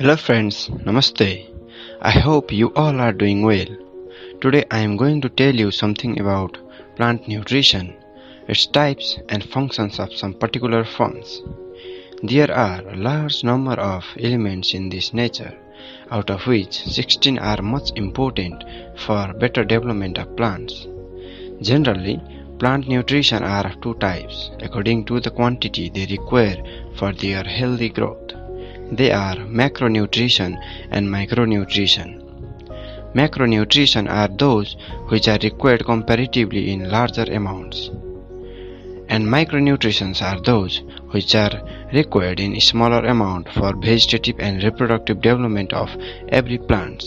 Hello friends, Namaste. I hope you all are doing well. Today I am going to tell you something about plant nutrition, its types and functions of some particular forms. There are a large number of elements in this nature, out of which 16 are much important for better development of plants. Generally, plant nutrition are of two types according to the quantity they require for their healthy growth. They are macronutrition and micronutrition. Macronutrition are those which are required comparatively in larger amounts, and micronutrients are those which are required in smaller amount for vegetative and reproductive development of every plant.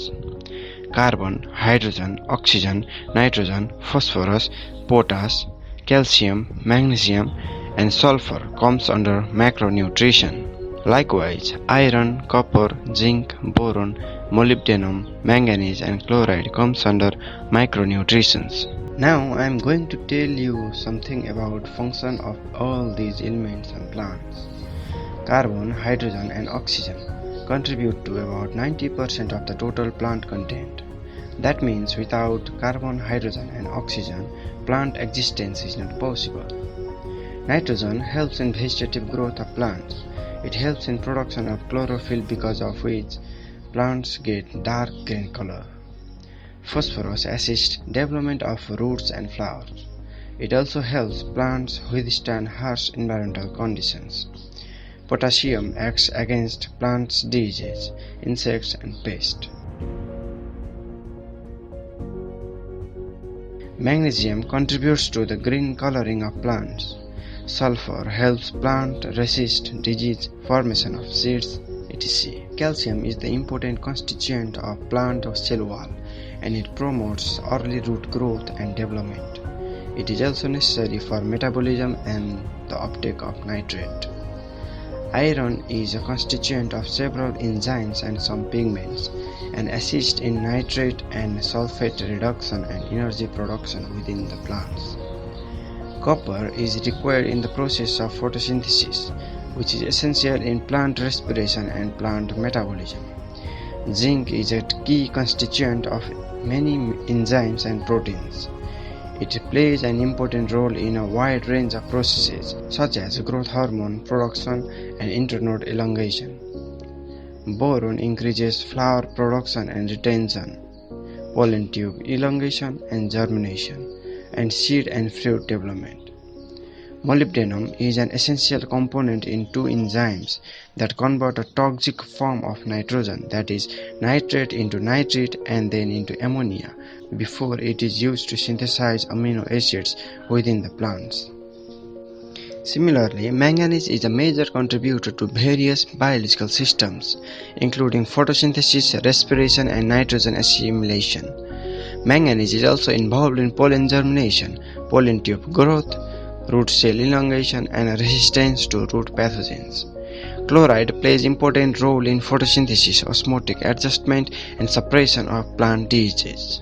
Carbon, hydrogen, oxygen, nitrogen, phosphorus, potash, calcium, magnesium, and sulfur comes under macronutrition. Likewise, iron, copper, zinc, boron, molybdenum, manganese and chloride comes under micronutrients. Now I am going to tell you something about function of all these elements in plants. Carbon, hydrogen and oxygen contribute to about 90% of the total plant content. That means without carbon, hydrogen and oxygen, plant existence is not possible. Nitrogen helps in vegetative growth of plants. It helps in production of chlorophyll, because of which plants get dark green color. Phosphorus assists development of roots and flowers. It also helps plants withstand harsh environmental conditions. Potassium acts against plants' diseases, insects and pests. Magnesium contributes to the green coloring of plants. Sulfur helps plant resist disease, formation of seeds, etc. Calcium is the important constituent of plant cell wall, and it promotes early root growth and development. It is also necessary for metabolism and the uptake of nitrate. Iron is a constituent of several enzymes and some pigments, and assists in nitrate and sulfate reduction and energy production within the plants. Copper is required in the process of photosynthesis, which is essential in plant respiration and plant metabolism. Zinc is a key constituent of many enzymes and proteins. It plays an important role in a wide range of processes such as growth hormone production and internode elongation. Boron increases flower production and retention, pollen tube elongation and germination, and seed and fruit development. Molybdenum is an essential component in two enzymes that convert a toxic form of nitrogen, that is nitrate, into nitrate and then into ammonia before it is used to synthesize amino acids within the plants. Similarly, manganese is a major contributor to various biological systems, including photosynthesis, respiration, and nitrogen assimilation. Manganese is also involved in pollen germination, pollen tube growth, root cell elongation, and resistance to root pathogens. Chloride plays an important role in photosynthesis, osmotic adjustment, and suppression of plant diseases.